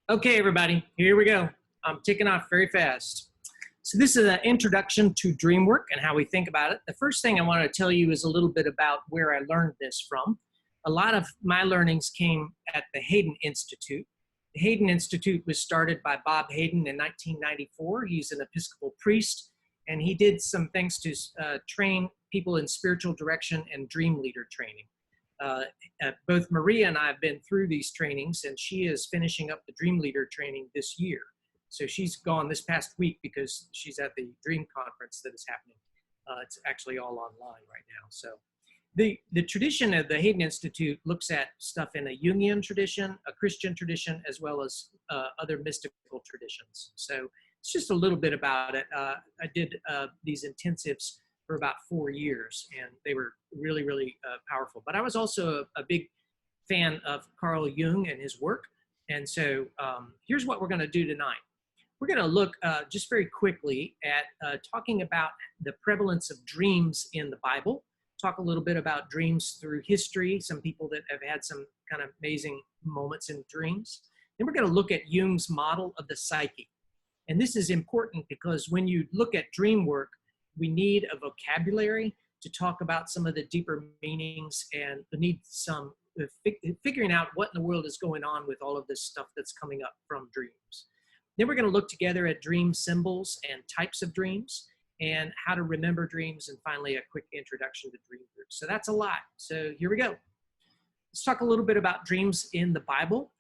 Okay, everybody, here we go. I'm ticking off very fast. So this is an introduction to dream work and how we think about it. The first thing I want to tell you is a little bit about where I learned this from. A lot of my learnings came at the Hayden Institute. The Hayden Institute was started by Bob Hayden in 1994. He's an Episcopal priest, and he did some things to train people in spiritual direction and dream leader training. Both Maria and I have been through these trainings, and she is finishing up the Dream Leader training this year. So she's gone this past week because she's at the Dream Conference that is happening. It's actually all online right now. So the tradition of the Hayden Institute looks at stuff in a Jungian tradition, a Christian tradition, as well as other mystical traditions. So it's just a little bit about it. I did these intensives for about 4 years, and they were really, really powerful. But I was also a big fan of Carl Jung and his work. And so here's what we're going to do tonight. We're going to look just very quickly at talking about the prevalence of dreams in the Bible, talk a little bit about dreams through history, some people that have had some kind of amazing moments in dreams. Then we're going to look at Jung's model of the psyche. And this is important because when you look at dream work, we need a vocabulary to talk about some of the deeper meanings, and we need some figuring out what in the world is going on with all of this stuff that's coming up from dreams. Then we're going to look together at dream symbols and types of dreams and how to remember dreams, and finally a quick introduction to dream groups. So that's a lot. So here we go. Let's talk a little bit about dreams in the Bible.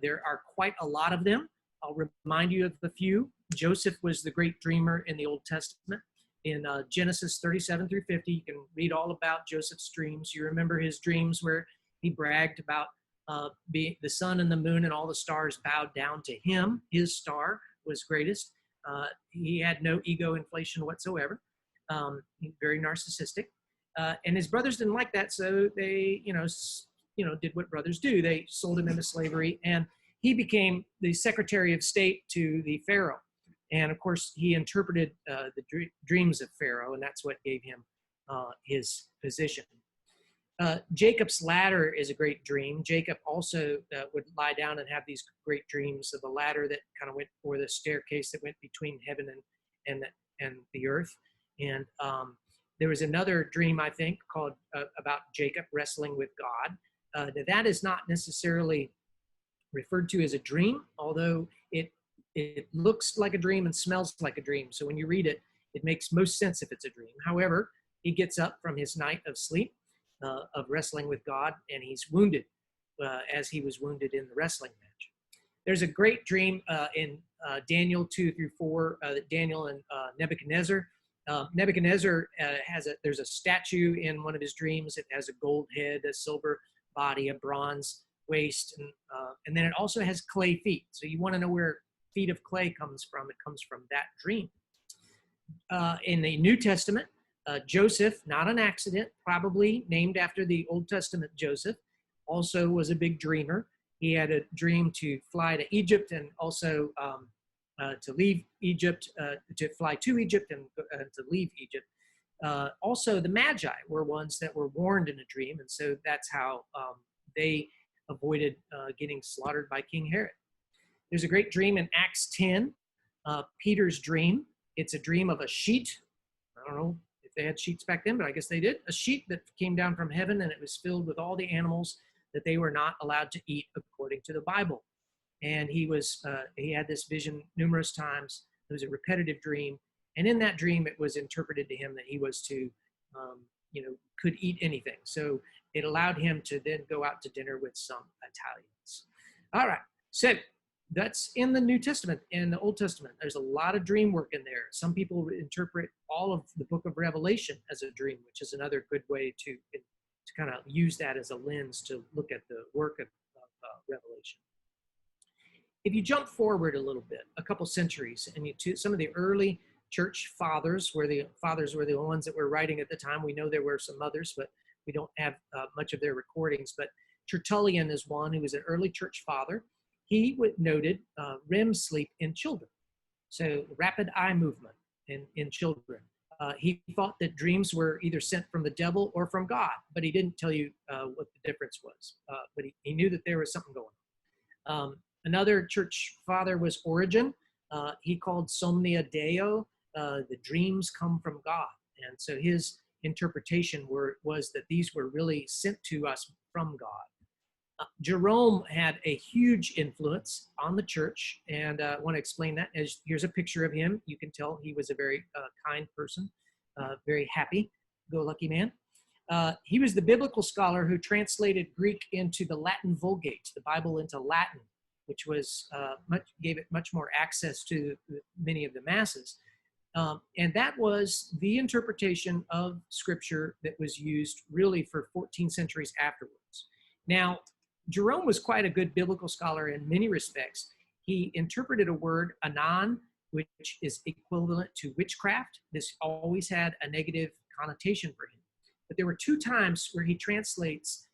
There are quite a lot of them. I'll remind you of a few. Joseph was the great dreamer in the Old Testament. In Genesis 37 through 50, you can read all about Joseph's dreams. You remember his dreams where he bragged about the sun and the moon and all the stars bowed down to him. His star was greatest. He had no ego inflation whatsoever. Very narcissistic. And his brothers didn't like that, so they, did what brothers do. They sold him into slavery, and he became the Secretary of State to the Pharaoh. And of course, he interpreted the dreams of Pharaoh, and that's what gave him his position. Jacob's ladder is a great dream. Jacob also would lie down and have these great dreams of the ladder that kind of went, or the staircase that went between heaven and the earth. And there was another dream, I think, called about Jacob wrestling with God. That is not necessarily referred to as a dream, although it looks like a dream and smells like a dream. So when you read it, it makes most sense if it's a dream. However, he gets up from his night of sleep, of wrestling with God, and he's wounded as he was wounded in the wrestling match. There's a great dream in Daniel 2 through 4, Daniel and Nebuchadnezzar. Nebuchadnezzar there's a statue in one of his dreams. It has a gold head, a silver body, a bronze waist, and then it also has clay feet. So you want to know where feet of clay comes from. It comes from that dream. In the New Testament, Joseph, not an accident, probably named after the Old Testament Joseph, also was a big dreamer. He had a dream to fly to Egypt, and also to leave Egypt, to fly to Egypt and to leave Egypt. Also, the Magi were ones that were warned in a dream, and so that's how they avoided getting slaughtered by King Herod. There's a great dream in Acts 10, Peter's dream. It's a dream of a sheet. I don't know if they had sheets back then, but I guess they did. A sheet that came down from heaven, and it was filled with all the animals that they were not allowed to eat according to the Bible. And he had this vision numerous times. It was a repetitive dream. And in that dream, it was interpreted to him that he was to, could eat anything. So it allowed him to then go out to dinner with some Italians. All right, so that's in the New Testament. In the Old Testament, there's a lot of dream work in there. Some people interpret all of the book of Revelation as a dream, which is another good way to kind of use that as a lens to look at the work of Revelation. If you jump forward a little bit, a couple centuries, and some of the early church fathers were the ones that were writing at the time. We know there were some others, but we don't have much of their recordings. But Tertullian is one who was an early church father. He noted REM sleep in children, so rapid eye movement in children. He thought that dreams were either sent from the devil or from God, but he didn't tell you what the difference was. But he knew that there was something going on. Another church father was Origen. He called somnia Deo, the dreams come from God. And so his interpretation was that these were really sent to us from God. Jerome had a huge influence on the church, and I want to explain that. Here's a picture of him. You can tell he was a very kind person, very happy-go-lucky man. He was the biblical scholar who translated Greek into the Latin Vulgate, the Bible into Latin, which was gave it much more access to many of the masses. And that was the interpretation of Scripture that was used really for 14 centuries afterwards. Now, Jerome was quite a good biblical scholar in many respects. He interpreted a word, anon, which is equivalent to witchcraft. This always had a negative connotation for him. But there were two times where he translates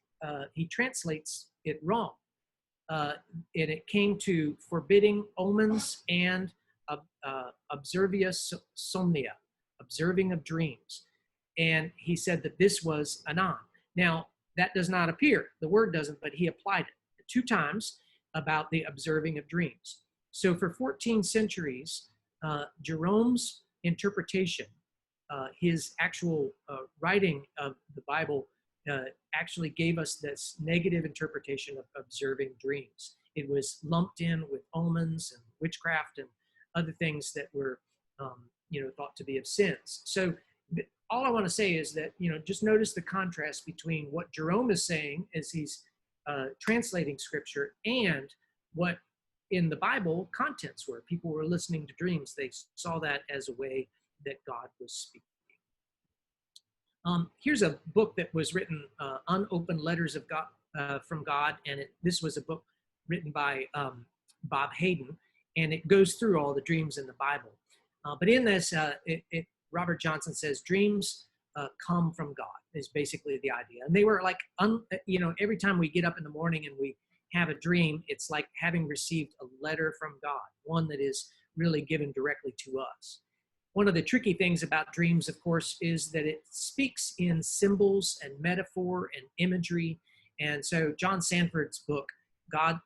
it wrong. And it came to forbidding omens and observia somnia, observing of dreams. And he said that this was anon. Now, that does not appear. The word doesn't, but he applied it 2 times about the observing of dreams. So for 14 centuries, Jerome's interpretation, his actual writing of the Bible actually gave us this negative interpretation of observing dreams. It was lumped in with omens and witchcraft and other things that were, thought to be of sins. So all I want to say is that, just notice the contrast between what Jerome is saying as he's translating Scripture and what in the Bible contents were. People were listening to dreams. They saw that as a way that God was speaking. Here's a book that was written, Unopened Letters of God, from God, and this was a book written by Bob Hayden, and it goes through all the dreams in the Bible. But in this, Robert Johnson says dreams come from God is basically the idea. And they were like, every time we get up in the morning and we have a dream, it's like having received a letter from God, one that is really given directly to us. One of the tricky things about dreams, of course, is that it speaks in symbols and metaphor and imagery. And so John Sanford's book,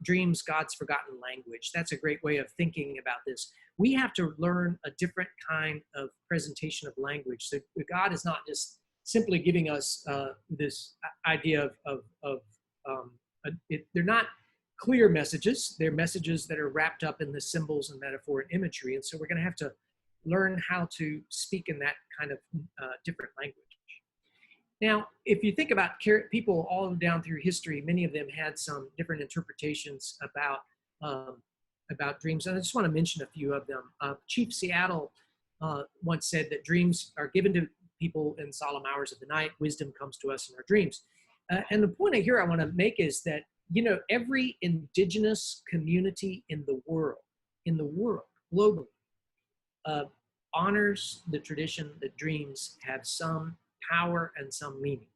Dreams, God's Forgotten Language, that's a great way of thinking about this. We have to learn a different kind of presentation of language. So God is not just simply giving us this idea they're not clear messages. They're messages that are wrapped up in the symbols and metaphor and imagery. And so we're going to have to learn how to speak in that kind of different language. Now, if you think about people all down through history, many of them had some different interpretations about dreams. And I just want to mention a few of them. Chief Seattle once said that dreams are given to people in solemn hours of the night. Wisdom comes to us in our dreams. And the point here I want to make is that, every indigenous community in the world, globally, honors the tradition that dreams have some power and some meaning,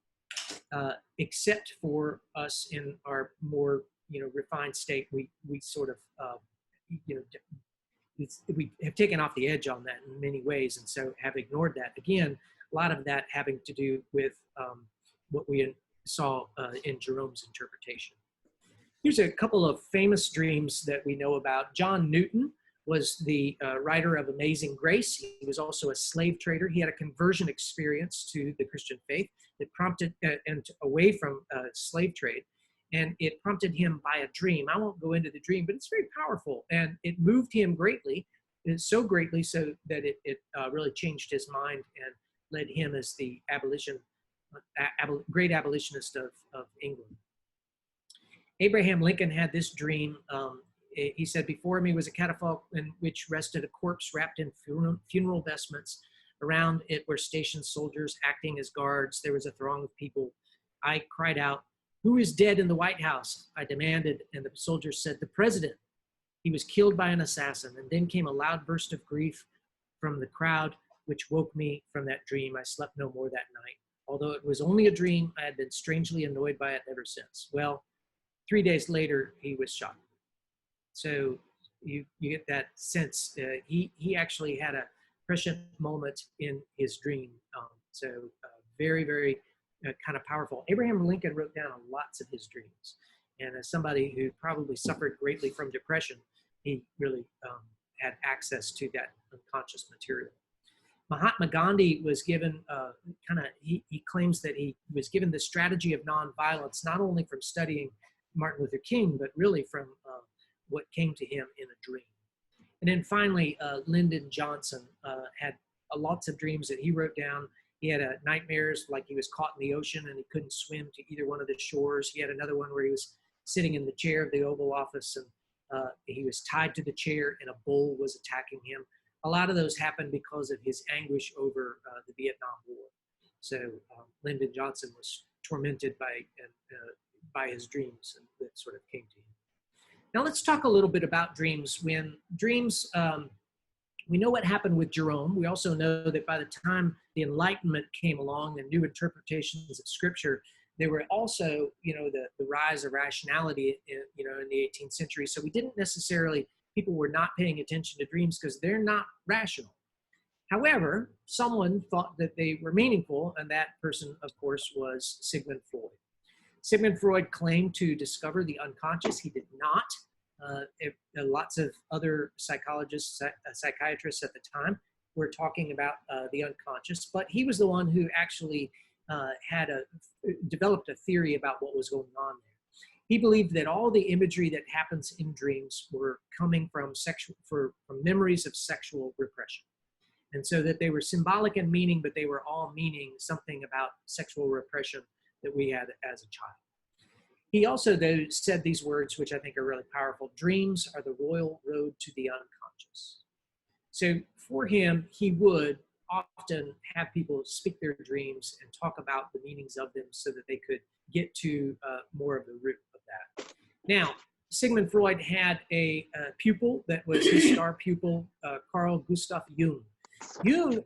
except for us in our more, refined state. We sort of, we have taken off the edge on that in many ways, and so have ignored that. Again, a lot of that having to do with what we saw in Jerome's interpretation. Here's a couple of famous dreams that we know about. John Newton was the writer of Amazing Grace. He was also a slave trader. He had a conversion experience to the Christian faith that prompted and away from slave trade. And it prompted him by a dream. I won't go into the dream, but it's very powerful. And it moved him greatly, so greatly so that it really changed his mind and led him as the great abolitionist of England. Abraham Lincoln had this dream. He said, before me was a catafalque in which rested a corpse wrapped in funeral vestments. Around it were stationed soldiers acting as guards. There was a throng of people. I cried out, "Who is dead in the White House?" I demanded, and the soldiers said, "The president. He was killed by an assassin." And then came a loud burst of grief from the crowd, which woke me from that dream. I slept no more that night. Although it was only a dream, I had been strangely annoyed by it ever since. Well, 3 days later, he was shot. So you get that sense. He actually had a prescient moment in his dream. Very, very kind of powerful. Abraham Lincoln wrote down lots of his dreams. And as somebody who probably suffered greatly from depression, he really had access to that unconscious material. Mahatma Gandhi was given he claims that he was given the strategy of nonviolence, not only from studying Martin Luther King, but really from what came to him in a dream. And then finally, Lyndon Johnson had lots of dreams that he wrote down. He had nightmares like he was caught in the ocean and he couldn't swim to either one of the shores. He had another one where he was sitting in the chair of the Oval Office and he was tied to the chair and a bull was attacking him. A lot of those happened because of his anguish over the Vietnam War. So Lyndon Johnson was tormented by his dreams, and that sort of came to him. Now let's talk a little bit about dreams. When dreams, we know what happened with Jerome. We also know that by the time the Enlightenment came along and new interpretations of Scripture, there were also, the rise of rationality, in the 18th century. So we didn't necessarily, people were not paying attention to dreams because they're not rational. However, someone thought that they were meaningful, and that person, of course, was Sigmund Freud. Sigmund Freud claimed to discover the unconscious. He did not. Lots of other psychologists, psychiatrists at the time were talking about the unconscious, but he was the one who actually developed a theory about what was going on there. He believed that all the imagery that happens in dreams were coming from memories of sexual repression. And so that they were symbolic in meaning, but they were all meaning something about sexual repression that we had as a child. He also, though, said these words, which I think are really powerful: dreams are the royal road to the unconscious. So for him, he would often have people speak their dreams and talk about the meanings of them so that they could get to more of the root of that. Now, Sigmund Freud had a pupil that was his star pupil, Carl Gustav Jung. Jung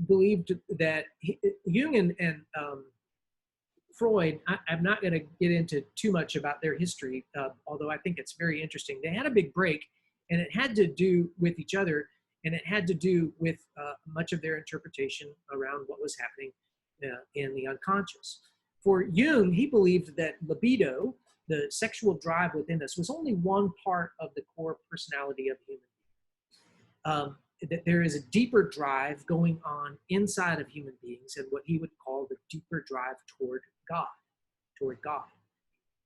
believed that Jung and Freud, I'm not going to get into too much about their history, although I think it's very interesting. They had a big break, and it had to do with each other, and it had to do with much of their interpretation around what was happening in the unconscious. For Jung, he believed that libido, the sexual drive within us, was only one part of the core personality of human beings. That there is a deeper drive going on inside of human beings, and what he would call the deeper drive toward God.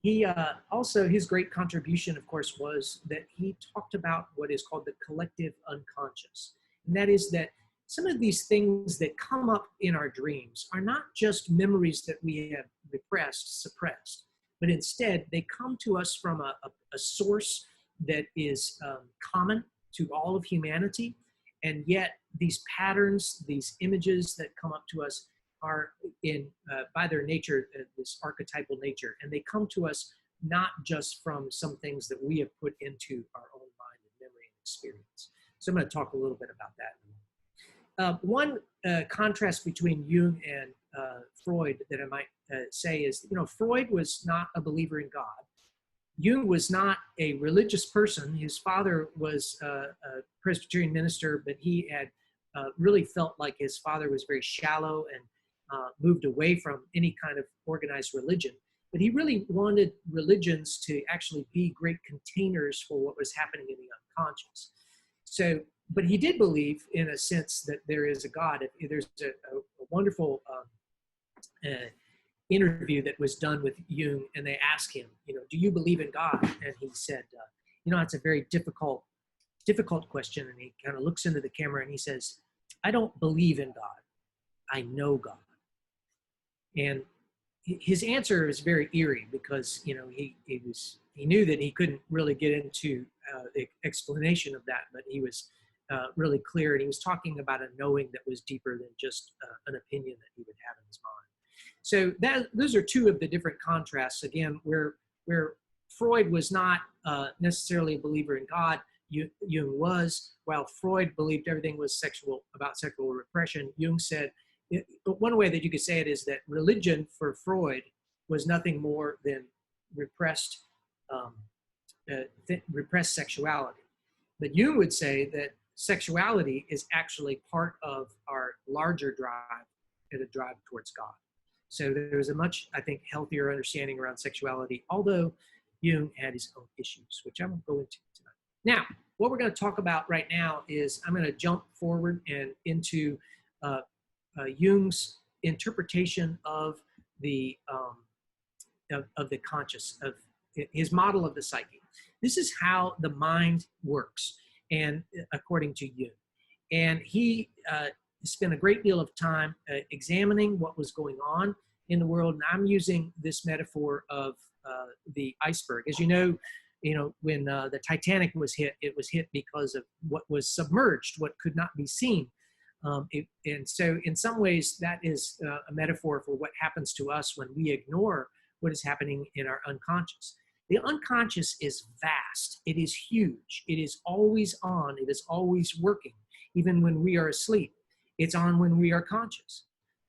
He also, his great contribution, of course, was that he talked about what is called the collective unconscious. And that is that some of these things that come up in our dreams are not just memories that we have repressed, suppressed, but instead they come to us from a source that is common to all of humanity. And yet these patterns, these images that come up to us are by their nature, this archetypal nature, and they come to us not just from some things that we have put into our own mind and memory and experience. So I'm going to talk a little bit about that. One contrast between Jung and Freud that I might say is, Freud was not a believer in God. Jung was not a religious person. His father was a Presbyterian minister, but he had really felt like his father was very shallow and moved away from any kind of organized religion. But he really wanted religions to actually be great containers for what was happening in the unconscious. So, but he did believe, in a sense, that there is a God. There's a wonderful interview that was done with Jung, and they asked him, do you believe in God? And he said, it's a very difficult question. And he kind of looks into the camera and he says, I don't believe in God. I know God. And his answer is very eerie because, he knew that he couldn't really get into the explanation of that, but he was really clear. And he was talking about a knowing that was deeper than just an opinion that he would have in his mind. So those are two of the different contrasts, again, where Freud was not necessarily a believer in God. Jung was. While Freud believed everything was about sexual repression, Jung said, one way that you could say it is that religion for Freud was nothing more than repressed sexuality. But Jung would say that sexuality is actually part of our larger drive, and a drive towards God. So there was a much, I think, healthier understanding around sexuality, although Jung had his own issues, which I won't go into tonight. Now, what we're going to talk about right now is I'm going to jump forward and into Jung's interpretation of the conscious, of his model of the psyche. This is how the mind works, and according to Jung. And he spent a great deal of time examining what was going on in the world. And I'm using this metaphor of the iceberg. As you know, when the Titanic was hit, it was hit because of what was submerged, what could not be seen. And so in some ways, that is a metaphor for what happens to us when we ignore what is happening in our unconscious. The unconscious is vast. It is huge. It is always on. It is always working, even when we are asleep. It's on when we are conscious.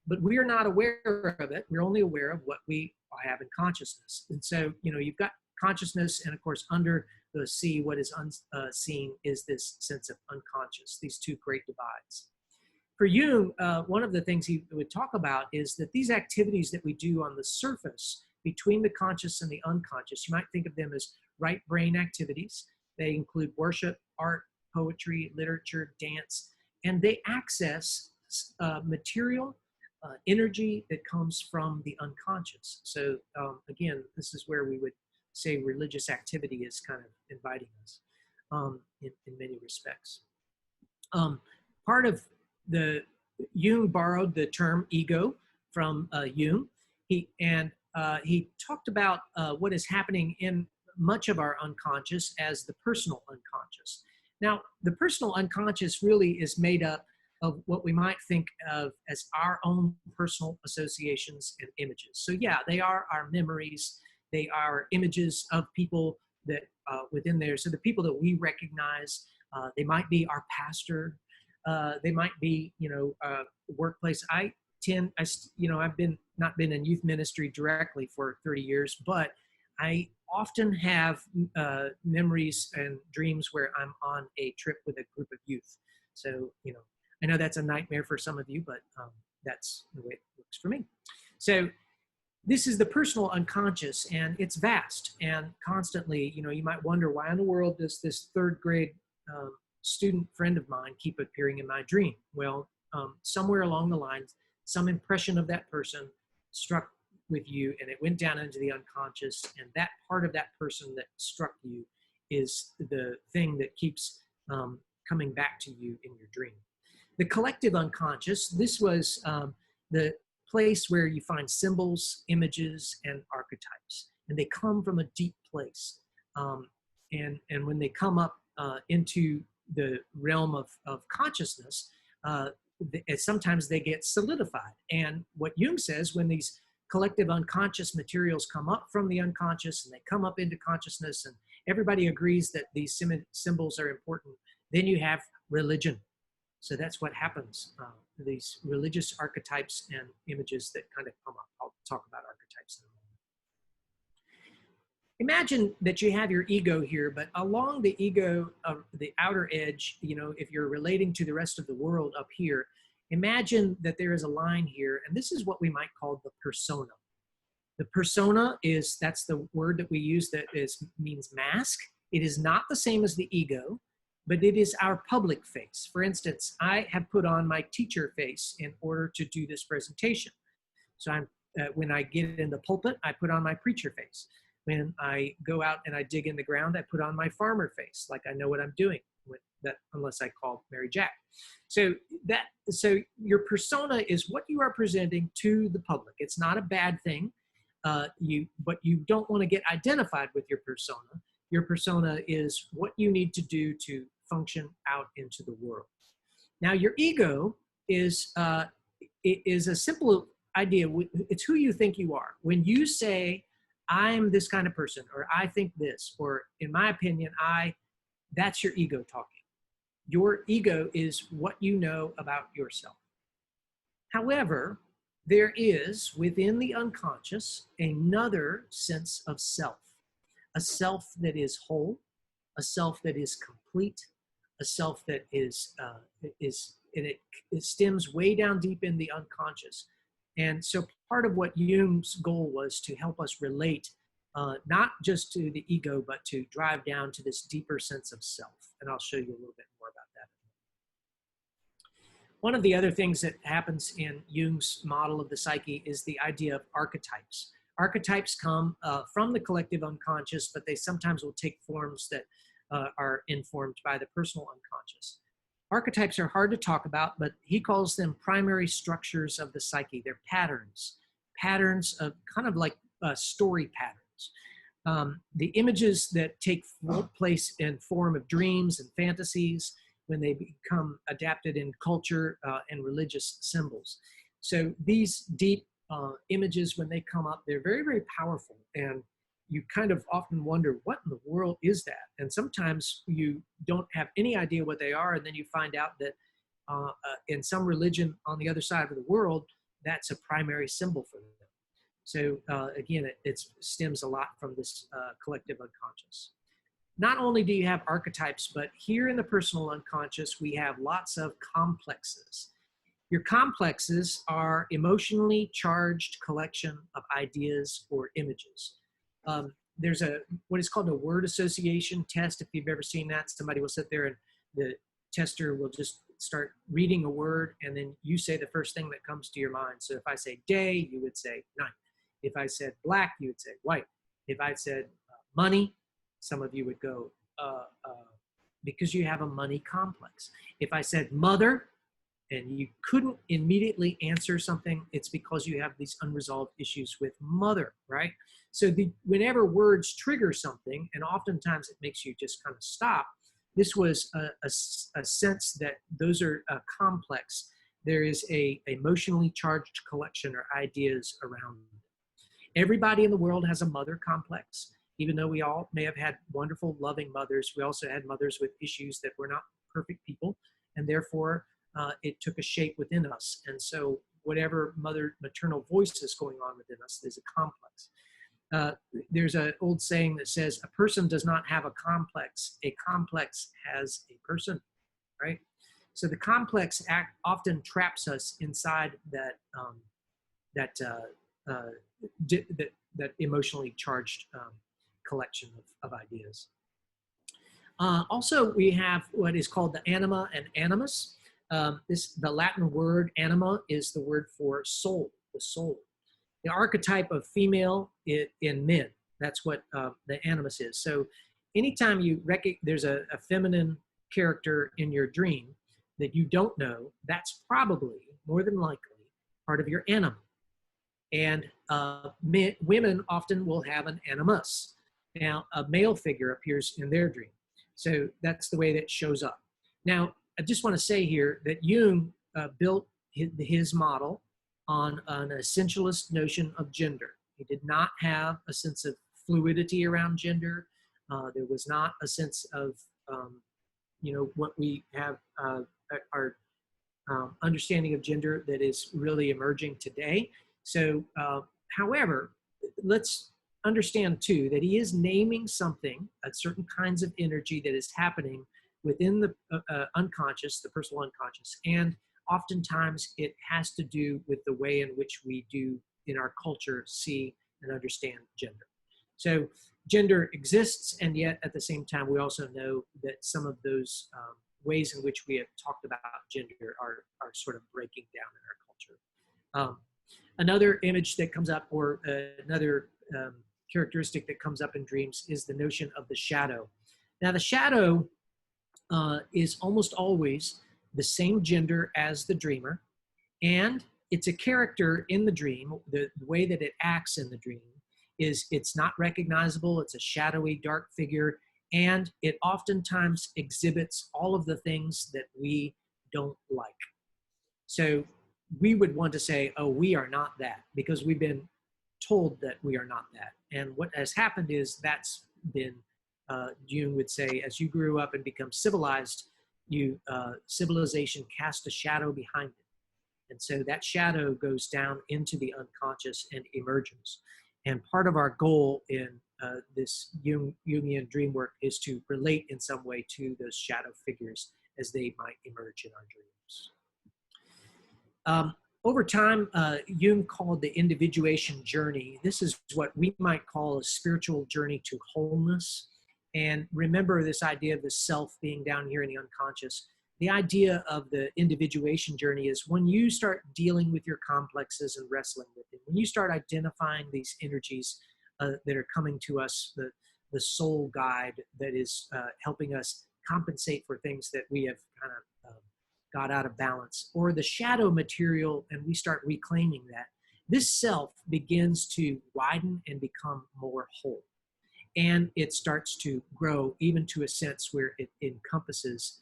But we are not aware of it. We're only aware of what we have in consciousness. And so, you've got consciousness, and of course, under the sea, what is unseen is this sense of unconscious, these two great divides. For Jung, one of the things he would talk about is that these activities that we do on the surface between the conscious and the unconscious, you might think of them as right brain activities. They include worship, art, poetry, literature, dance, and they access material energy that comes from the unconscious. So again, this is where we would say religious activity is kind of inviting us in many respects. Part of Jung borrowed the term ego from Jung. He talked about what is happening in much of our unconscious as the personal unconscious. Now, the personal unconscious really is made up of what we might think of as our own personal associations and images. So yeah, they are our memories. They are images of people that within there. So the people that we recognize, they might be our pastor. They might be, workplace. I've not been in youth ministry directly for 30 years, but I often have memories and dreams where I'm on a trip with a group of youth. So, I know that's a nightmare for some of you, but that's the way it works for me. So this is the personal unconscious, and it's vast and constantly, you might wonder, why in the world does this third grade student friend of mine keep appearing in my dream? Well, somewhere along the lines, some impression of that person struck with you, and it went down into the unconscious, and that part of that person that struck you is the thing that keeps coming back to you in your dream. The collective unconscious, this was the place where you find symbols, images, and archetypes, and they come from a deep place. And when they come up into the realm of consciousness, sometimes they get solidified. And what Jung says, when these collective unconscious materials come up from the unconscious and they come up into consciousness, and everybody agrees that these symbols are important, then you have religion. So that's what happens, these religious archetypes and images that kind of come up. I'll talk about archetypes in a moment. Imagine that you have your ego here, but along the ego, the outer edge, if you're relating to the rest of the world up here, imagine that there is a line here, and this is what we might call the persona. The persona that's the word that we use that means mask. It is not the same as the ego, but it is our public face. For instance, I have put on my teacher face in order to do this presentation. So when I get in the pulpit, I put on my preacher face. When I go out and I dig in the ground, I put on my farmer face, like I know what I'm doing with that, unless I call Mary Jack. So your persona is what you are presenting to the public. It's not a bad thing, but you don't want to get identified with your persona. Your persona is what you need to do to function out into the world. Now, your ego is a simple idea. It's who you think you are. When you say, I'm this kind of person, or I think this, or in my opinion, that's your ego talking. Your ego is what you know about yourself. However, there is within the unconscious another sense of self, a self that is whole, a self that is complete, a self that it stems way down deep in the unconscious. And so part of what Jung's goal was to help us relate not just to the ego, but to drive down to this deeper sense of self. And I'll show you a little bit more about that. One of the other things that happens in Jung's model of the psyche is the idea of archetypes. Archetypes come from the collective unconscious, but they sometimes will take forms that are informed by the personal unconscious. Archetypes are hard to talk about, but he calls them primary structures of the psyche. They're patterns, patterns of kind of like story patterns. The images that take place in form of dreams and fantasies when they become adapted in culture and religious symbols. So these deep images, when they come up, they're very, very powerful. And you kind of often wonder, what in the world is that? And sometimes you don't have any idea what they are, and then you find out that in some religion on the other side of the world, that's a primary symbol for them. So again, it stems a lot from this collective unconscious. Not only do you have archetypes, but here in the personal unconscious, we have lots of complexes. Your complexes are emotionally charged collection of ideas or images. There's what is called a word association test. If you've ever seen that, somebody will sit there and the tester will just start reading a word, and then you say the first thing that comes to your mind. So if I say day, you would say night. If I said black, you would say white. If I said money, some of you would go, because you have a money complex. If I said mother, and you couldn't immediately answer something, it's because you have these unresolved issues with mother, right? So whenever words trigger something, and oftentimes it makes you just kind of stop, this was a sense that those are complex. There is a emotionally charged collection or ideas around them. Everybody in the world has a mother complex. Even though we all may have had wonderful, loving mothers, we also had mothers with issues that were not perfect people, and therefore it took a shape within us. And so whatever maternal voice is going on within us is a complex. There's an old saying that says, a person does not have a complex has a person, right? So the complex act often traps us inside that emotionally charged collection of ideas. Also, we have what is called the anima and animus. The Latin word anima is the word for soul, the soul. The archetype of female in men, that's what the animus is. So anytime there's a feminine character in your dream that you don't know, that's probably, more than likely, part of your anima. And women often will have an animus. Now, a male figure appears in their dream. So that's the way that shows up. Now, I just want to say here that Jung built his model on an essentialist notion of gender. He did not have a sense of fluidity around gender. There was not a sense of, what we have, our understanding of gender that is really emerging today. So, however, let's understand too that he is naming something, certain kinds of energy that is happening within the unconscious, the personal unconscious, and oftentimes it has to do with the way in which we do in our culture see and understand gender. So gender exists, and yet at the same time we also know that some of those ways in which we have talked about gender are sort of breaking down in our culture. Another image that comes up, or another characteristic that comes up in dreams, is the notion of the shadow. Now the shadow is almost always the same gender as the dreamer, and it's a character in the dream. The way that it acts in the dream is it's not recognizable, it's a shadowy, dark figure, and it oftentimes exhibits all of the things that we don't like. So we would want to say, oh, we are not that, because we've been told that we are not that. And what has happened is that's been, Jung would say, as you grew up and become civilized, civilization cast a shadow behind it. And so that shadow goes down into the unconscious and emerges. And part of our goal in this Jungian dream work is to relate in some way to those shadow figures as they might emerge in our dreams. over time, Jung called the individuation journey. This is what we might call a spiritual journey to wholeness. And remember this idea of the self being down here in the unconscious. The idea of the individuation journey is when you start dealing with your complexes and wrestling with them, when you start identifying these energies that are coming to us, the soul guide that is helping us compensate for things that we have kind of got out of balance, or the shadow material, and we start reclaiming that, this self begins to widen and become more whole. And it starts to grow even to a sense where it encompasses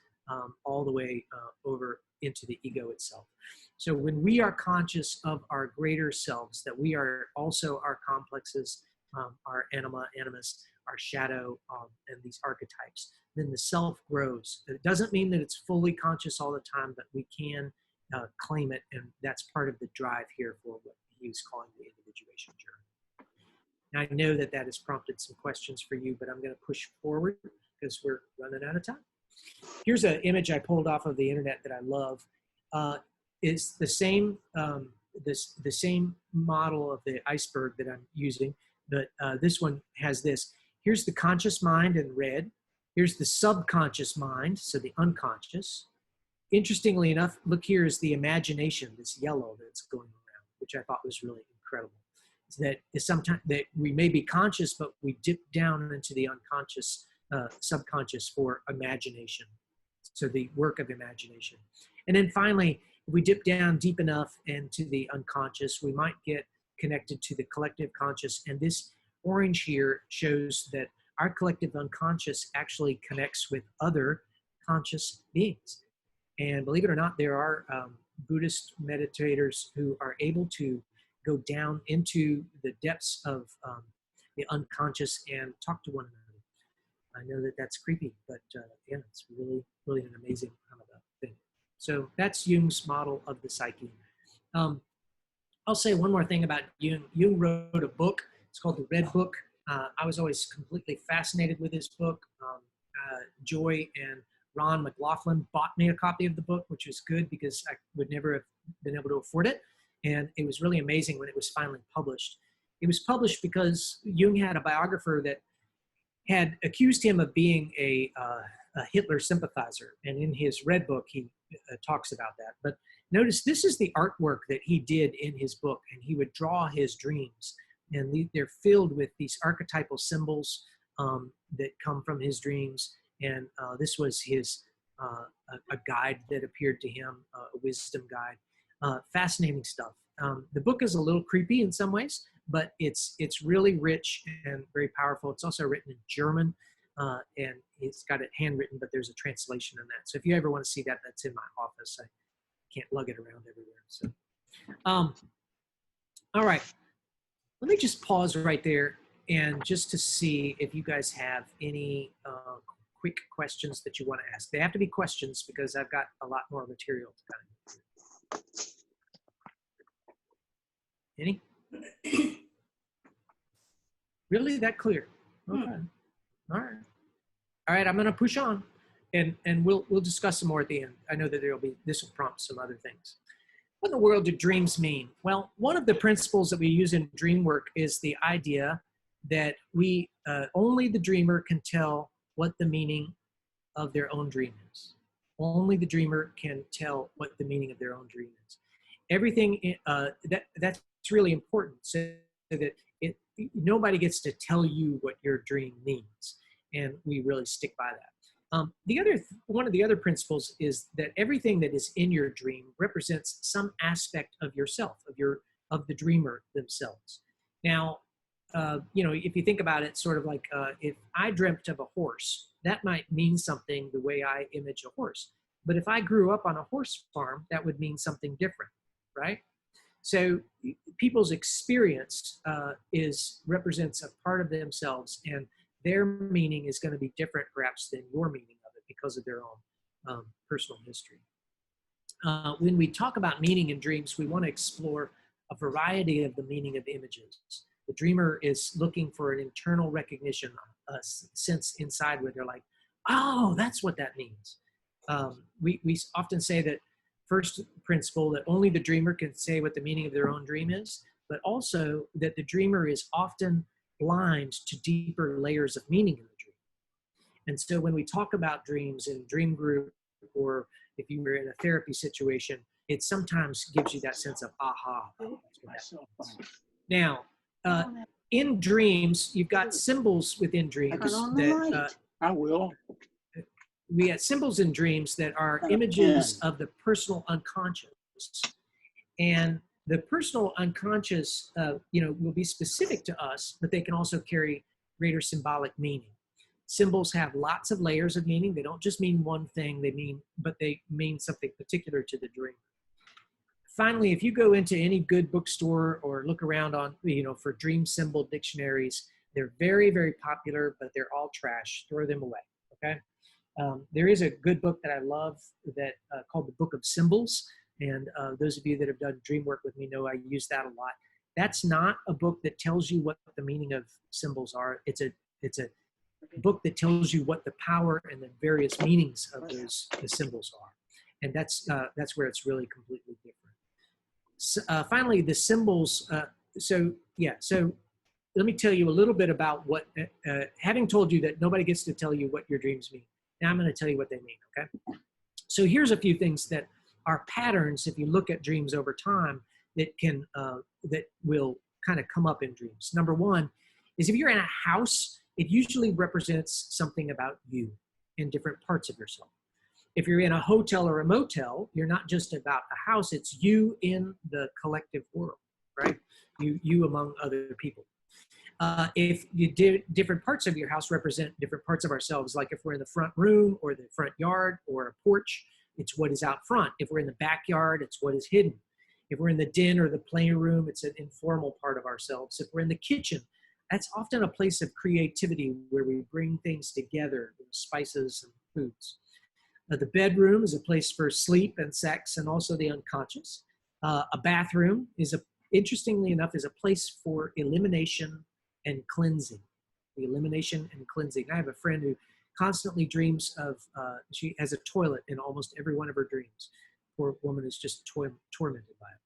all the way over into the ego itself. So when we are conscious of our greater selves, that we are also our complexes, our anima, animus, our shadow, and these archetypes, then the self grows. It doesn't mean that it's fully conscious all the time, but we can claim it, and that's part of the drive here for what he was calling the individuation journey. Now, I know that that has prompted some questions for you, but I'm going to push forward because we're running out of time. Here's an image I pulled off of the internet that I love. It's the same the same model of the iceberg that I'm using, but this one has this. Here's the conscious mind in red. Here's the subconscious mind, so the unconscious. Interestingly enough, look, here is the imagination, this yellow that's going around, which I thought was really incredible. That is sometimes that we may be conscious, but we dip down into the unconscious, subconscious for imagination. So the work of imagination. And then finally, if we dip down deep enough into the unconscious, we might get connected to the collective conscious. And this orange here shows that our collective unconscious actually connects with other conscious beings. And believe it or not, there are Buddhist meditators who are able to go down into the depths of the unconscious and talk to one another. I know that that's creepy, but yeah, it's really, really an amazing kind of a thing. So that's Jung's model of the psyche. I'll say one more thing about Jung. Jung wrote a book. It's called The Red Book. I was always completely fascinated with this book. Joy and Ron McLaughlin bought me a copy of the book, which was good because I would never have been able to afford it. And it was really amazing when it was finally published. It was published because Jung had a biographer that had accused him of being a Hitler sympathizer. And in his Red Book, he talks about that. But notice this is the artwork that he did in his book, and he would draw his dreams. And they're filled with these archetypal symbols that come from his dreams. And this was his a guide that appeared to him, a wisdom guide. Fascinating stuff. The book is a little creepy in some ways, but it's really rich and very powerful. It's also written in German, and it's got it handwritten, but there's a translation in that. So if you ever want to see that, that's in my office. I can't lug it around everywhere. So, all right. Let me just pause right there and just to see if you guys have any quick questions that you want to ask. They have to be questions because I've got a lot more material to kind of do. Any? Really that clear? Okay. All right. All right, I'm going to push on and we'll discuss some more at the end. I know that this will prompt some other things. What in the world do dreams mean? Well, one of the principles that we use in dream work is the idea that only the dreamer can tell what the meaning of their own dream is. Only the dreamer can tell what the meaning of their own dream is. Everything that's really important, so that nobody gets to tell you what your dream means, and we really stick by that. One of the other principles is that everything that is in your dream represents some aspect of yourself, of the dreamer themselves. Now, if you think about it, sort of like if I dreamt of a horse, that might mean something the way I image a horse. But if I grew up on a horse farm, that would mean something different, right? So people's experience represents a part of themselves, and their meaning is going to be different perhaps than your meaning of it because of their own personal history. When we talk about meaning in dreams, we want to explore a variety of the meaning of images. The dreamer is looking for an internal recognition, a sense inside where they're like, oh, that's what that means. We often say that first principle that only the dreamer can say what the meaning of their own dream is, but also that the dreamer is often blind to deeper layers of meaning in the dream. And so when we talk about dreams in dream group, or if you were in a therapy situation, it sometimes gives you that sense of aha. Now, in dreams, you've got symbols within dreams that we have symbols in dreams that are images of the personal unconscious. And the personal unconscious, will be specific to us, but they can also carry greater symbolic meaning. Symbols have lots of layers of meaning. They don't just mean one thing, but they mean something particular to the dream. Finally, if you go into any good bookstore or look around on, for dream symbol dictionaries, they're very, very popular, but they're all trash. Throw them away, okay? There is a good book that I love that called The Book of Symbols. And those of you that have done dream work with me know I use that a lot. That's not a book that tells you what the meaning of symbols are. It's a book that tells you what the power and the various meanings of the symbols are. And that's where it's really completely different. So, finally, the symbols. So let me tell you a little bit about what, having told you that nobody gets to tell you what your dreams mean. Now I'm going to tell you what they mean, okay? So here's a few things that are patterns, if you look at dreams over time, that will kind of come up in dreams. Number one is if you're in a house, it usually represents something about you in different parts of yourself. If you're in a hotel or a motel, you're not just about a house, it's you in the collective world, right? You among other people. If you did, different parts of your house represent different parts of ourselves, like if we're in the front room or the front yard or a porch, it's what is out front. If we're in the backyard, it's what is hidden. If we're in the den or the playroom, it's an informal part of ourselves. If we're in the kitchen, that's often a place of creativity where we bring things together, spices and foods. The bedroom is a place for sleep and sex and also the unconscious. A bathroom interestingly enough, is a place for elimination and cleansing. The elimination and cleansing. I have a friend who constantly dreams of, she has a toilet in almost every one of her dreams. Poor woman is just tormented by it.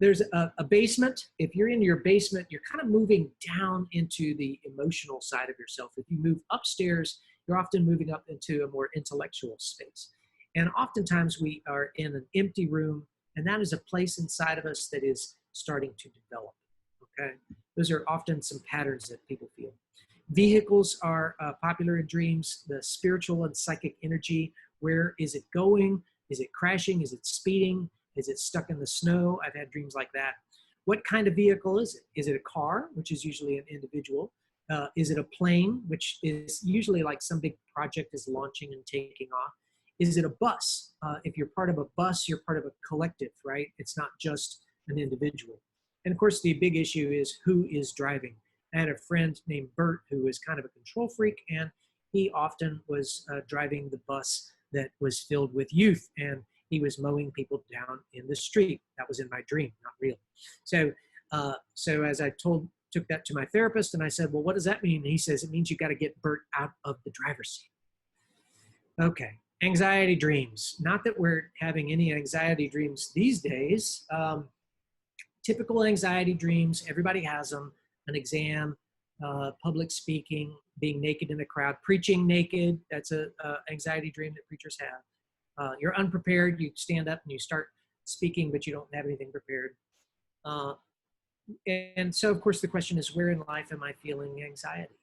There's a basement. If you're in your basement, you're kind of moving down into the emotional side of yourself. If you move upstairs, you're often moving up into a more intellectual space. And oftentimes we are in an empty room, and that is a place inside of us that is starting to develop, okay? Those are often some patterns that people feel. Vehicles are popular in dreams. The spiritual and psychic energy, where is it going? Is it crashing? Is it speeding? Is it stuck in the snow? I've had dreams like that. What kind of vehicle is it? Is it a car, which is usually an individual? Is it a plane, which is usually like some big project is launching and taking off? Is it a bus? If you're part of a bus, you're part of a collective, right? It's not just an individual. And of course, the big issue is who is driving. I had a friend named Bert who was kind of a control freak, and he often was driving the bus that was filled with youth, and he was mowing people down in the street. That was in my dream, not real. So as I took that to my therapist, and I said, well, what does that mean? And he says, it means you got to get Bert out of the driver's seat. Okay, anxiety dreams. Not that we're having any anxiety dreams these days. Typical anxiety dreams, everybody has them. An exam, public speaking, being naked in a crowd, preaching naked. That's an anxiety dream that preachers have. You're unprepared, you stand up and you start speaking, but you don't have anything prepared. And so, of course, the question is, where in life am I feeling anxiety?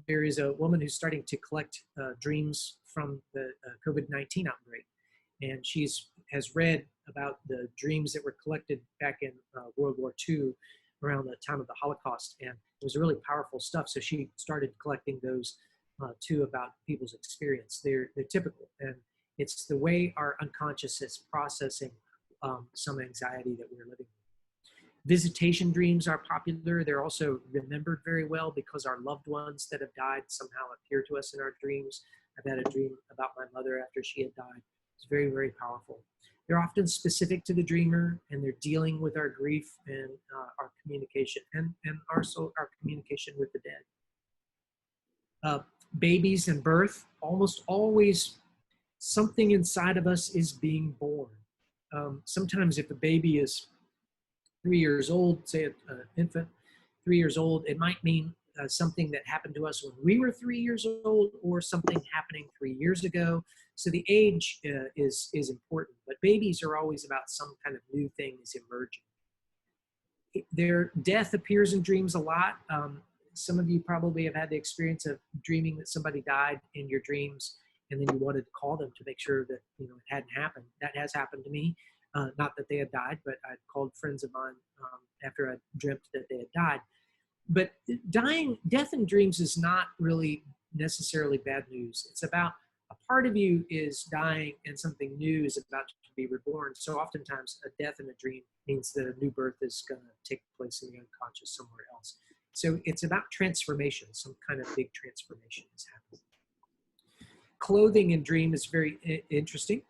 There is a woman who's starting to collect dreams from the COVID-19 outbreak. And has read about the dreams that were collected back in World War II around the time of the Holocaust. And it was really powerful stuff. So she started collecting those too about people's experience. They're typical. And it's the way our unconscious is processing some anxiety that we're living with. Visitation dreams are popular. They're also remembered very well because our loved ones that have died somehow appear to us in our dreams. I've had a dream about my mother after she had died. It's very, very powerful. They're often specific to the dreamer, and they're dealing with our grief and our communication, and also our communication with the dead. Babies and birth, almost always something inside of us is being born. Sometimes if a baby is 3 years old, say an infant, 3 years old, it might mean something that happened to us when we were 3 years old or something happening 3 years ago. So the age is important, but babies are always about some kind of new thing is emerging. Their death appears in dreams a lot. Some of you probably have had the experience of dreaming that somebody died in your dreams, and then you wanted to call them to make sure that it hadn't happened. That has happened to me. Not that they had died, but I called friends of mine after I dreamt that they had died. But death in dreams is not really necessarily bad news. It's about a part of you is dying and something new is about to be reborn. So oftentimes a death in a dream means that a new birth is going to take place in the unconscious somewhere else. So it's about transformation. Some kind of big transformation is happening. Clothing in dream is very interesting.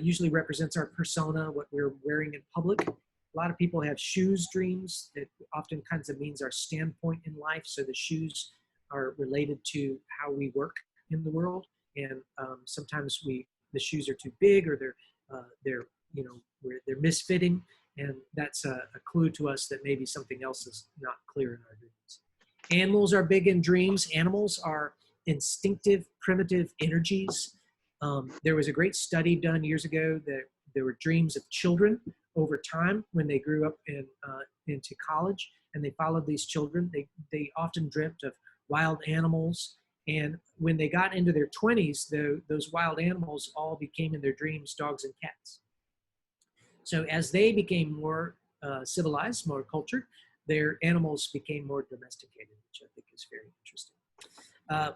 Usually represents our persona, what we're wearing in public. A lot of people have shoes dreams. That often kinds of means our standpoint in life. So the shoes are related to how we work in the world, and sometimes the shoes are too big, or they're misfitting, and that's a clue to us that maybe something else is not clear in our dreams. Animals are big in dreams. Animals are instinctive, primitive energies. There was a great study done years ago that there were dreams of children over time when they grew up into college, and they followed these children. They often dreamt of wild animals, and when they got into their 20s, those wild animals all became in their dreams dogs and cats. So as they became more civilized, more cultured, their animals became more domesticated, which I think is very interesting.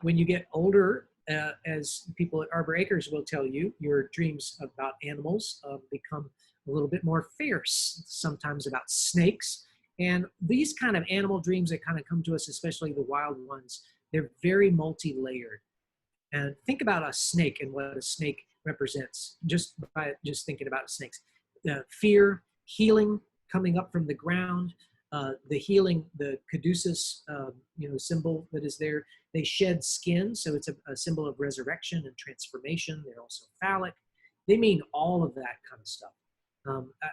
When you get older, as people at Arbor Acres will tell you, your dreams about animals become a little bit more fierce, sometimes about snakes. And these kind of animal dreams that kind of come to us, especially the wild ones, they're very multi-layered. And think about a snake and what a snake represents, just by thinking about snakes. Fear, healing, coming up from the ground, the healing, the caduceus, symbol that is there. They shed skin, so it's a symbol of resurrection and transformation. They're also phallic. They mean all of that kind of stuff.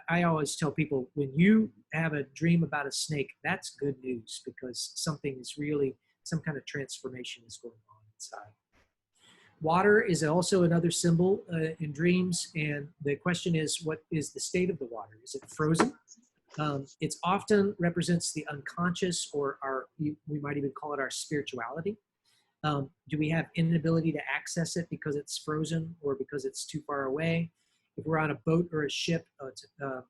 I always tell people, when you have a dream about a snake, that's good news, because something is really, some kind of transformation is going on inside. Water is also another symbol in dreams, and the question is, what is the state of the water? Is it frozen? It often represents the unconscious, or we might even call it our spirituality. Do we have inability to access it because it's frozen or because it's too far away? If we're on a boat or a ship, it's a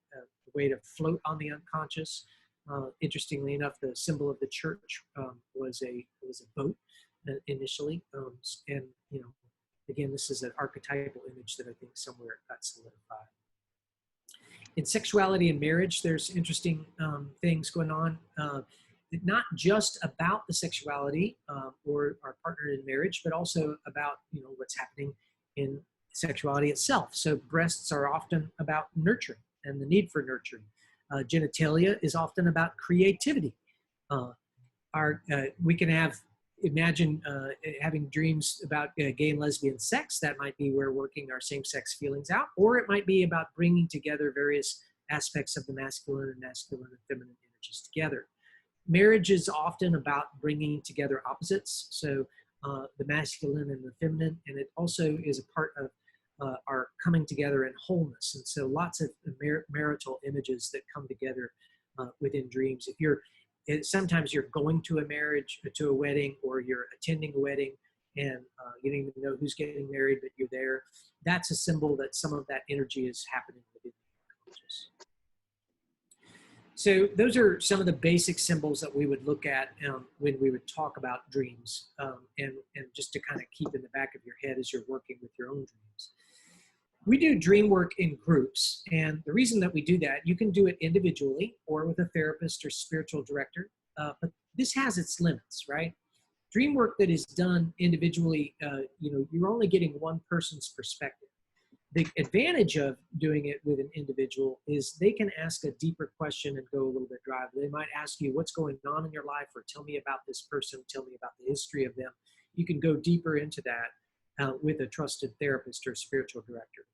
way to float on the unconscious. Interestingly enough, the symbol of the church was a boat initially, and again, this is an archetypal image that I think somewhere got solidified. In sexuality and marriage, there's interesting things going on. Not just about the sexuality or our partner in marriage, but also about what's happening in sexuality itself. So breasts are often about nurturing and the need for nurturing. Genitalia is often about creativity. We can imagine having dreams about gay and lesbian sex. That might be we're working our same-sex feelings out, or it might be about bringing together various aspects of the masculine and feminine energies together. Marriage is often about bringing together opposites, so the masculine and the feminine, and it also is a part of our coming together in wholeness. And so lots of marital images that come together within dreams. Sometimes you're going to a marriage, to a wedding, or you're attending a wedding, and you don't even know who's getting married, but you're there. That's a symbol that some of that energy is happening within the unconscious. So those are some of the basic symbols that we would look at when we would talk about dreams, and just to kind of keep in the back of your head as you're working with your own dreams. We do dream work in groups, and the reason that we do that, you can do it individually or with a therapist or spiritual director, but this has its limits, right? Dream work that is done individually, you're only getting one person's perspective. The advantage of doing it with an individual is they can ask a deeper question and go a little bit dry. They might ask you, what's going on in your life, or tell me about this person, tell me about the history of them. You can go deeper into that with a trusted therapist or spiritual director.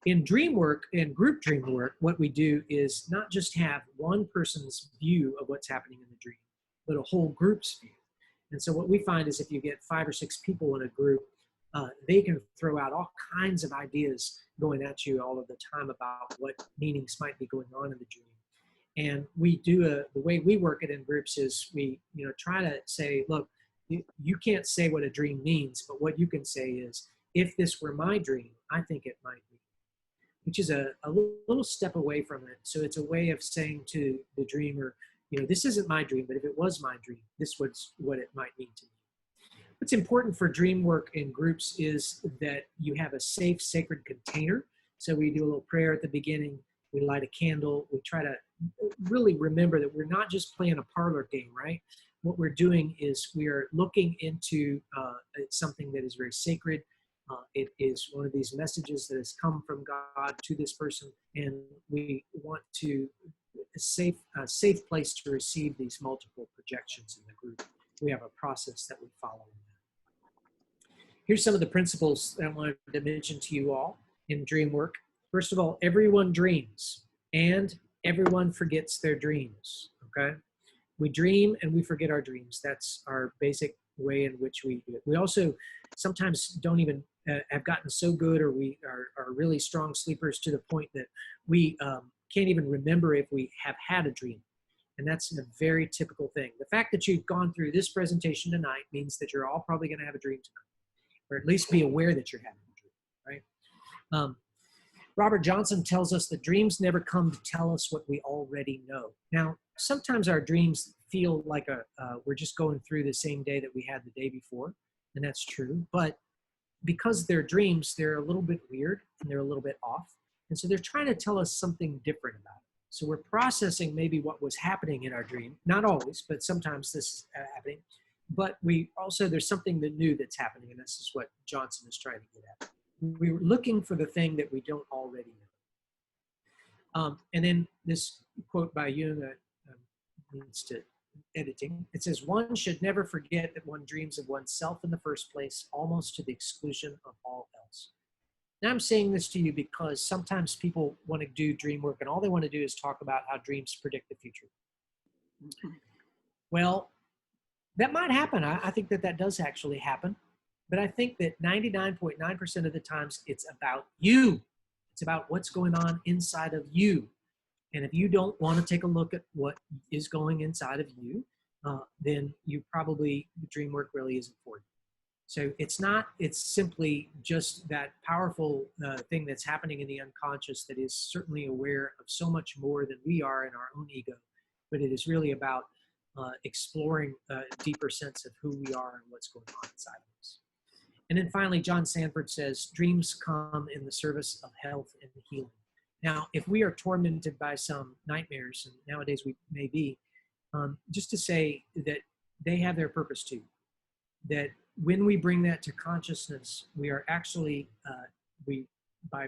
In dream work, in group dream work, what we do is not just have one person's view of what's happening in the dream, but a whole group's view. And so what we find is if you get 5 or 6 people in a group, they can throw out all kinds of ideas going at you all of the time about what meanings might be going on in the dream. And we do the way we work it in groups is we try to say, look, you can't say what a dream means, but what you can say is, if this were my dream, I think it might be, which is a little step away from it. So it's a way of saying to the dreamer, this isn't my dream, but if it was my dream, this was what it might mean to me. What's important for dream work in groups is that you have a safe, sacred container. So we do a little prayer at the beginning. We light a candle. We try to really remember that we're not just playing a parlor game, right? What we're doing is we are looking into something that is very sacred. It is one of these messages that has come from God to this person, and we want to a safe place to receive these multiple projections in the group. We have a process that we follow. Here's some of the principles that I wanted to mention to you all in dream work. First of all, everyone dreams and everyone forgets their dreams, okay? We dream and we forget our dreams. That's our basic way in which we do it. We also sometimes don't even have gotten so good, or we are really strong sleepers to the point that we can't even remember if we have had a dream. And that's a very typical thing. The fact that you've gone through this presentation tonight means that you're all probably going to have a dream tonight, or at least be aware that you're having a dream, right? Robert Johnson tells us that dreams never come to tell us what we already know. Now, sometimes our dreams feel like we're just going through the same day that we had the day before, and that's true. But because they're dreams, they're a little bit weird and they're a little bit off. And so they're trying to tell us something different about it. So we're processing maybe what was happening in our dream. Not always, but sometimes this is happening. But there's something new that's happening, and this is what Johnson is trying to get at. We're looking for the thing that we don't already know. And then this quote by Jung needs to editing. It says, one should never forget that one dreams of oneself in the first place, almost to the exclusion of all else. Now I'm saying this to you because sometimes people want to do dream work and all they want to do is talk about how dreams predict the future. Well, that might happen. I think that does actually happen. But I think that 99.9% of the times it's about you. It's about what's going on inside of you. And if you don't want to take a look at what is going inside of you, then the dream work really isn't for you. So it's simply just that powerful thing that's happening in the unconscious that is certainly aware of so much more than we are in our own ego. But it is really about exploring a deeper sense of who we are and what's going on inside of us. And then finally, John Sanford says, dreams come in the service of health and healing. Now, if we are tormented by some nightmares, and nowadays we may be, just to say that they have their purpose too. That when we bring that to consciousness, we are actually, by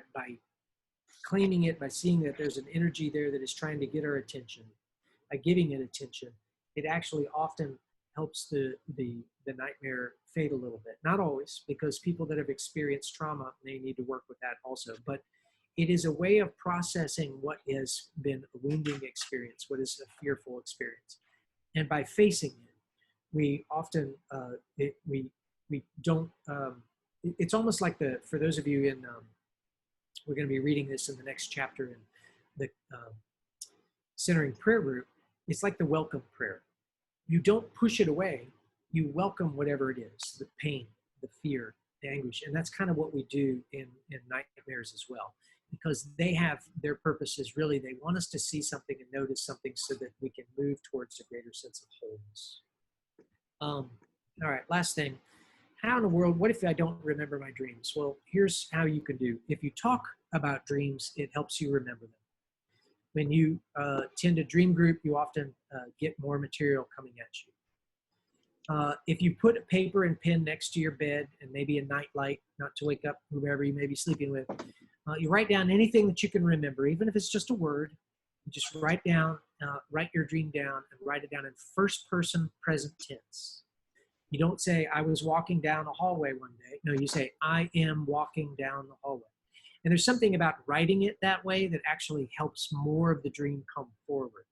claiming it, by seeing that there's an energy there that is trying to get our attention, by giving it attention, it actually often helps the nightmare fade a little bit. Not always, because people that have experienced trauma may need to work with that also, but it is a way of processing what has been a wounding experience, what is a fearful experience. And by facing it, we often, we don't, it's almost like for those of you we're going to be reading this in the next chapter in the Centering Prayer Group, it's like the welcome prayer. You don't push it away, you welcome whatever it is, the pain, the fear, the anguish. And that's kind of what we do in nightmares as well, because they have their purposes really, they want us to see something and notice something so that we can move towards a greater sense of wholeness. All right, last thing. How in the world, what if I don't remember my dreams? Well, here's how you can do. If you talk about dreams, it helps you remember them. When you attend a dream group, you often get more material coming at you. If you put a paper and pen next to your bed and maybe a night light, not to wake up whoever you may be sleeping with, you write down anything that you can remember, even if it's just a word. You just write your dream down and write it down in first person present tense. You don't say, I was walking down a hallway one day. No, you say, I am walking down the hallway. And there's something about writing it that way that actually helps more of the dream come forward.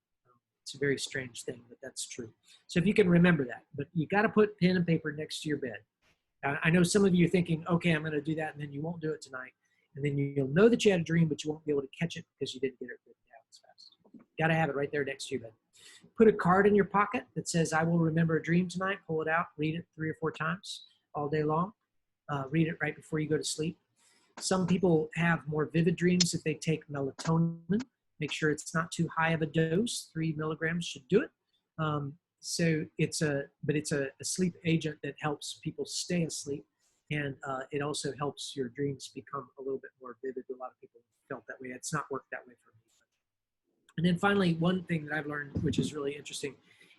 It's a very strange thing, but that's true. So if you can remember that, but you got to put pen and paper next to your bed. I know some of you are thinking, okay, I'm going to do that, and then you won't do it tonight. And then you'll know that you had a dream, but you won't be able to catch it because you didn't get it written down as fast. Got to have it right there next to your bed. Put a card in your pocket that says, I will remember a dream tonight. Pull it out, read it 3 or 4 times all day long. Read it right before you go to sleep. Some people have more vivid dreams if they take melatonin. Make sure it's not too high of a dose. 3 milligrams should do it. So it's a sleep agent that helps people stay asleep, and it also helps your dreams become a little bit more vivid. A lot of people felt that way. It's not worked that way for me. And then finally, one thing that I've learned, which is really interesting,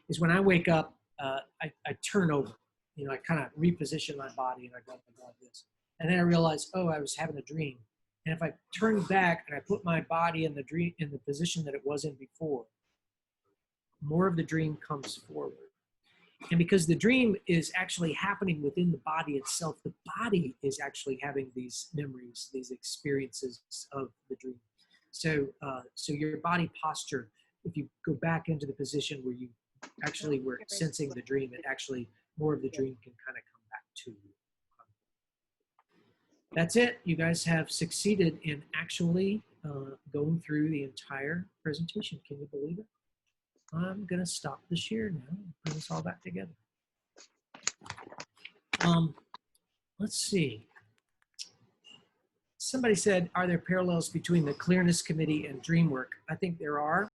is when I wake up, I turn over. You know, I kind of reposition my body, and I go like this. And then I realize, oh, I was having a dream. And if I turn back and I put my body in the position that it was in before, more of the dream comes forward. And because the dream is actually happening within the body itself, the body is actually having these memories, these experiences of the dream. So, so your body posture, if you go back into the position where you actually were sensing the dream, it actually, more of the dream can kind of come back to you. That's it. You guys have succeeded in actually going through the entire presentation. Can you believe it? I'm going to stop the share now and bring this all back together. Let's see. Somebody said, are there parallels between the clearness committee and dream work? I think there are.